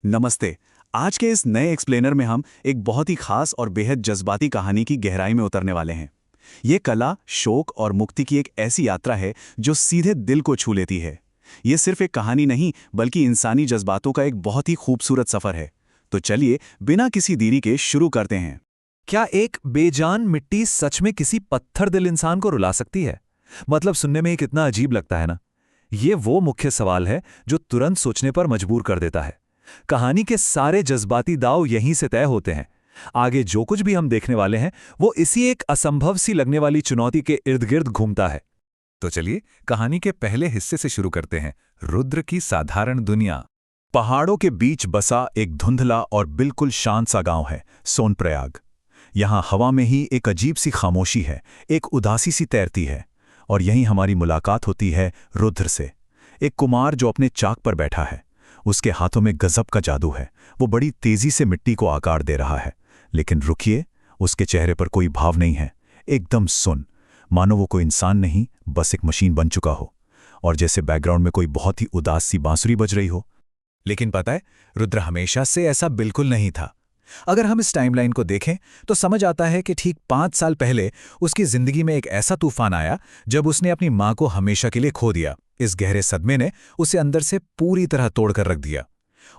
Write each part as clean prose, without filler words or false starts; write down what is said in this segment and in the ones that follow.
नमस्ते। आज के इस नए एक्सप्लेनर में हम एक बहुत ही खास और बेहद जज्बाती कहानी की गहराई में उतरने वाले हैं। ये कला, शोक और मुक्ति की एक ऐसी यात्रा है जो सीधे दिल को छू लेती है। ये सिर्फ एक कहानी नहीं, बल्कि इंसानी जज्बातों का एक बहुत ही खूबसूरत सफर है। तो चलिए, बिना किसी देरी के शुरू करते हैं। क्या एक बेजान मिट्टी सच में किसी पत्थर दिल इंसान को रुला सकती है? मतलब सुनने में ही कितना अजीब लगता है ना। ये वो मुख्य सवाल है जो तुरंत सोचने पर मजबूर कर देता है। कहानी के सारे जज्बाती दांव यहीं से तय होते हैं। आगे जो कुछ भी हम देखने वाले हैं वो इसी एक असंभव सी लगने वाली चुनौती के इर्द गिर्द घूमता है। तो चलिए कहानी के पहले हिस्से से शुरू करते हैं। रुद्र की साधारण दुनिया। पहाड़ों के बीच बसा एक धुंधला और बिल्कुल शांत सा गांव है, सोनप्रयाग। यहाँ हवा में ही एक अजीब सी खामोशी है, एक उदासी सी तैरती है। और यहीं हमारी मुलाकात होती है रुद्र से, एक कुमार जो अपने चाक पर बैठा है। उसके हाथों में गजब का जादू है। वो बड़ी तेजी से मिट्टी को आकार दे रहा है। लेकिन रुकिए, उसके चेहरे पर कोई भाव नहीं है। एकदम सुन, मानो वो कोई इंसान नहीं, बस एक मशीन बन चुका हो। और जैसे बैकग्राउंड में कोई बहुत ही उदास सी बांसुरी बज रही हो। लेकिन पता है, रुद्र हमेशा से ऐसा बिल्कुल नहीं था। अगर हम इस टाइमलाइन को देखें तो समझ आता है कि ठीक 5 साल पहले उसकी जिंदगी में एक ऐसा तूफान आया जब उसने अपनी मां को हमेशा के लिए खो दिया। इस गहरे सदमे ने उसे अंदर से पूरी तरह तोड़कर रख दिया।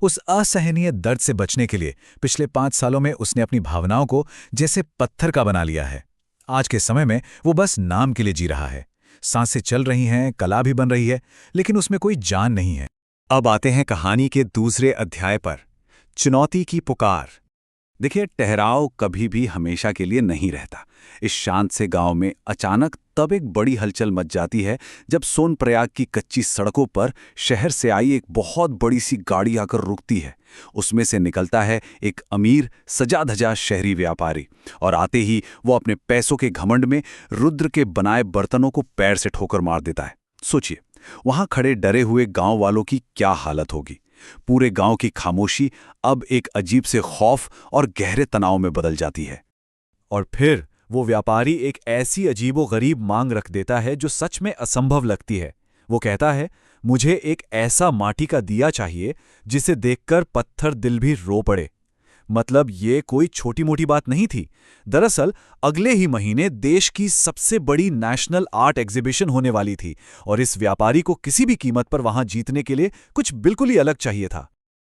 उस असहनीय दर्द से बचने के लिए पिछले 5 सालों में उसने अपनी भावनाओं को जैसे पत्थर का बना लिया है। आज के समय में वो बस नाम के लिए जी रहा है। सांसें चल रही हैं, कला भी बन रही है, लेकिन उसमें कोई जान नहीं है। अब आते हैं कहानी के दूसरे अध्याय पर, चुनौती की पुकार। देखिए, ठहराव कभी भी हमेशा के लिए नहीं रहता। इस शांत से गांव में अचानक तब एक बड़ी हलचल मच जाती है जब सोनप्रयाग की कच्ची सड़कों पर शहर से आई एक बहुत बड़ी सी गाड़ी आकर रुकती है। उसमें से निकलता है एक अमीर सजा धजा शहरी व्यापारी, और आते ही वो अपने पैसों के घमंड में रुद्र के बनाए बर्तनों को पैर से ठोकर मार देता है। सोचिए, वहां खड़े डरे हुए गांव वालों की क्या हालत होगी। पूरे गांव की खामोशी अब एक अजीब से खौफ और गहरे तनाव में बदल जाती है। और फिर वो व्यापारी एक ऐसी अजीबोगरीब मांग रख देता है जो सच में असंभव लगती है। वो कहता है, मुझे एक ऐसा माटी का दिया चाहिए जिसे देखकर पत्थर दिल भी रो पड़े। मतलब ये कोई छोटी मोटी बात नहीं थी। दरअसल अगले ही महीने देश की सबसे बड़ी नेशनल आर्ट एग्जीबिशन होने वाली थी, और इस व्यापारी को किसी भी कीमत पर वहां जीतने के लिए कुछ बिल्कुल ही अलग चाहिए था।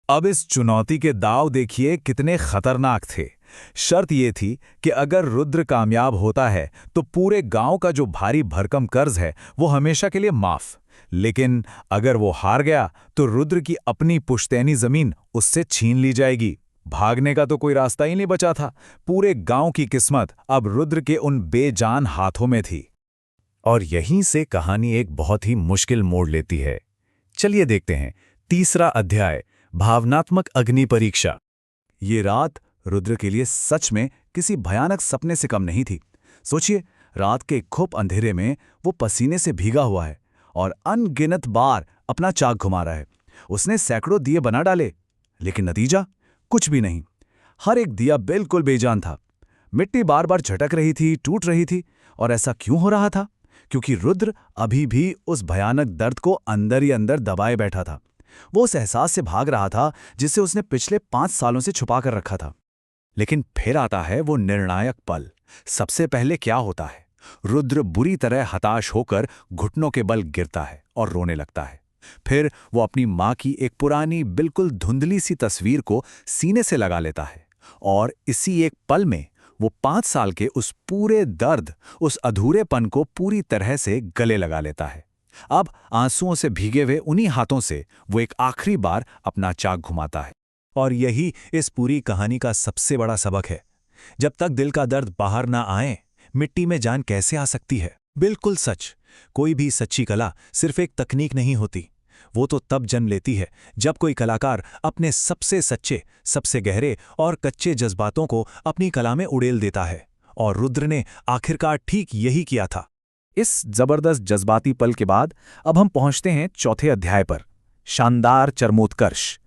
अब इस चुनौती के दांव देखिए कितने खतरनाक थे। शर्त यह थी कि अगर रुद्र कामयाब होता है तो पूरे गांव का जो भारी भरकम कर्ज है वो हमेशा के लिए माफ। लेकिन अगर वो हार गया तो रुद्र की अपनी पुश्तैनी जमीन उससे छीन ली जाएगी। भागने का तो कोई रास्ता ही नहीं बचा था। पूरे गांव की किस्मत अब रुद्र के उन बेजान हाथों में थी। और यहीं से कहानी एक बहुत ही मुश्किल मोड़ लेती है। चलिए देखते हैं तीसरा अध्याय, भावनात्मक अग्नि परीक्षा। ये रात रुद्र के लिए सच में किसी भयानक सपने से कम नहीं थी। सोचिए, रात के खूब अंधेरे में वो पसीने से भीगा हुआ है और अनगिनत बार अपना चाक घुमा रहा है। उसने सैकड़ों दिए बना डाले, लेकिन नतीजा कुछ भी नहीं। हर एक दिया बिल्कुल बेजान था। मिट्टी बार बार झटक रही थी, टूट रही थी। और ऐसा क्यों हो रहा था? क्योंकि रुद्र अभी भी उस भयानक दर्द को अंदर ही अंदर दबाए बैठा था। वो उस एहसास से भाग रहा था जिसे उसने पिछले 5 सालों से छुपा कर रखा था। लेकिन फिर आता है वो निर्णायक पल। सबसे पहले क्या होता है? रुद्र बुरी तरह हताश होकर घुटनों के बल गिरता है और रोने लगता है। फिर वो अपनी मां की एक पुरानी बिल्कुल धुंधली सी तस्वीर को सीने से लगा लेता है, और इसी एक पल में वो 5 साल के उस पूरे दर्द, उस अधूरेपन को पूरी तरह से गले लगा लेता है। अब आंसुओं से भीगे हुए उन्हीं हाथों से वो एक आखिरी बार अपना चाक घुमाता है। और यही इस पूरी कहानी का सबसे बड़ा सबक है। जब तक दिल का दर्द बाहर ना आए, मिट्टी में जान कैसे आ सकती है? बिल्कुल सच। कोई भी सच्ची कला सिर्फ एक तकनीक नहीं होती। वो तो तब जन्म लेती है जब कोई कलाकार अपने सबसे सच्चे, सबसे गहरे और कच्चे जज्बातों को अपनी कला में उड़ेल देता है। और रुद्र ने आखिरकार ठीक यही किया था। इस जबरदस्त जज्बाती पल के बाद अब हम पहुंचते हैं चौथे अध्याय पर, शानदार चरमोत्कर्ष,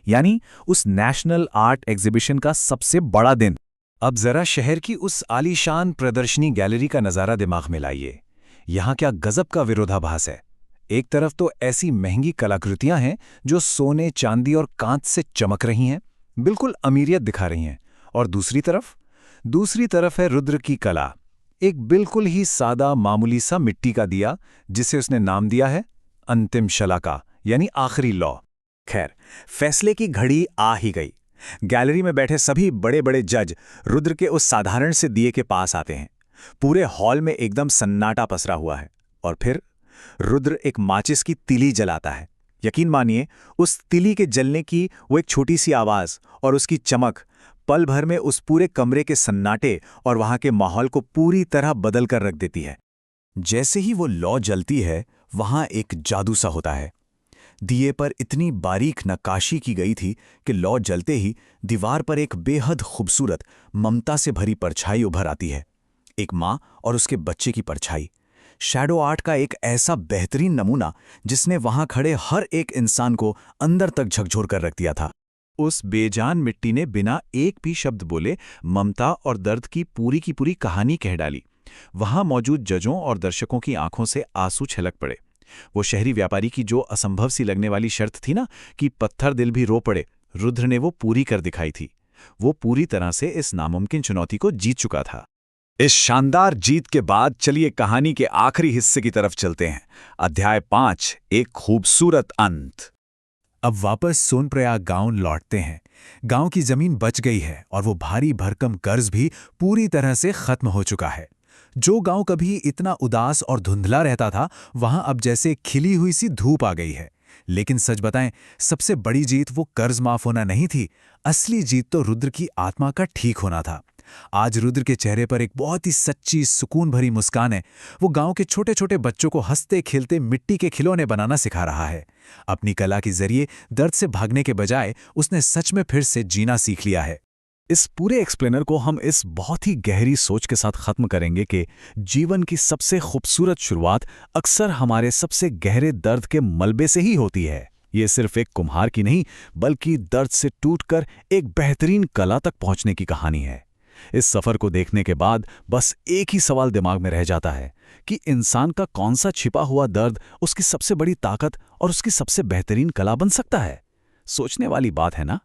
यानी उस नेशनल आर्ट एग्जीबिशन का सबसे बड़ा दिन। अब जरा शहर की उस आलीशान प्रदर्शनी गैलरी का नजारा दिमाग में लाइए। यहां क्या गजब का विरोधाभास है। एक तरफ तो ऐसी महंगी कलाकृतियां हैं जो सोने, चांदी और कांच से चमक रही हैं, बिल्कुल अमीरियत दिखा रही हैं, और दूसरी तरफ है रुद्र की कला, एक बिल्कुल ही सादा मामूली सा मिट्टी का दिया जिसे उसने नाम दिया है अंतिम शलाका, यानी आखिरी लौ। खैर, फैसले की घड़ी आ ही गई। गैलरी में बैठे सभी बड़े बड़े जज रुद्र के उस साधारण से दिए के पास आते हैं। पूरे हॉल में एकदम सन्नाटा पसरा हुआ है, और फिर रुद्र एक माचिस की तिली जलाता है। यकीन मानिए, उस तिली के जलने की वो एक छोटी सी आवाज और उसकी चमक पल भर में उस पूरे कमरे के सन्नाटे और वहां के माहौल को पूरी तरह बदल कर रख देती है। जैसे ही वो लौ जलती है, वहां एक जादू सा होता है। दिए पर इतनी बारीक नक्काशी की गई थी कि लौ जलते ही दीवार पर एक बेहद खूबसूरत, ममता से भरी परछाई उभर आती है। एक माँ और उसके बच्चे की परछाई, शैडो आर्ट का एक ऐसा बेहतरीन नमूना जिसने वहां खड़े हर एक इंसान को अंदर तक झकझोर कर रख दिया था। उस बेजान मिट्टी ने बिना एक भी शब्द बोले ममता और दर्द की पूरी कहानी कह डाली। वहां मौजूद जजों और दर्शकों की आंखों से आंसू छलक पड़े। वो शहरी व्यापारी की जो असंभव सी लगने वाली शर्त थी ना, कि पत्थर दिल भी रो पड़े, रुद्र ने वो पूरी कर दिखाई थी। वो पूरी तरह से इस नामुमकिन चुनौती को जीत चुका था। इस शानदार जीत के बाद चलिए कहानी के आखिरी हिस्से की तरफ चलते हैं। अध्याय 5, एक खूबसूरत अंत। अब वापस सोनप्रयाग गांव लौटते हैं। गांव की जमीन बच गई है और वो भारी भरकम कर्ज भी पूरी तरह से खत्म हो चुका है। जो गांव कभी इतना उदास और धुंधला रहता था, वहां अब जैसे खिली हुई सी धूप आ गई है। लेकिन सच बताएं, सबसे बड़ी जीत वो कर्ज माफ होना नहीं थी। असली जीत तो रुद्र की आत्मा का ठीक होना था। आज रुद्र के चेहरे पर एक बहुत ही सच्ची, सुकून भरी मुस्कान है। वो गांव के छोटे छोटे बच्चों को हंसते खेलते मिट्टी के खिलौने बनाना सिखा रहा है। अपनी कला के जरिए दर्द से भागने के बजाय उसने सच में फिर से जीना सीख लिया है। इस पूरे एक्सप्लेनर को हम इस बहुत ही गहरी सोच के साथ खत्म करेंगे कि जीवन की सबसे खूबसूरत शुरुआत अक्सर हमारे सबसे गहरे दर्द के मलबे से ही होती है। ये सिर्फ एक कुम्हार की नहीं, बल्कि दर्द से टूटकर एक बेहतरीन कला तक पहुंचने की कहानी है। इस सफर को देखने के बाद बस एक ही सवाल दिमाग में रह जाता है कि इंसान का कौन सा छिपा हुआ दर्द उसकी सबसे बड़ी ताकत और उसकी सबसे बेहतरीन कला बन सकता है। सोचने वाली बात है ना।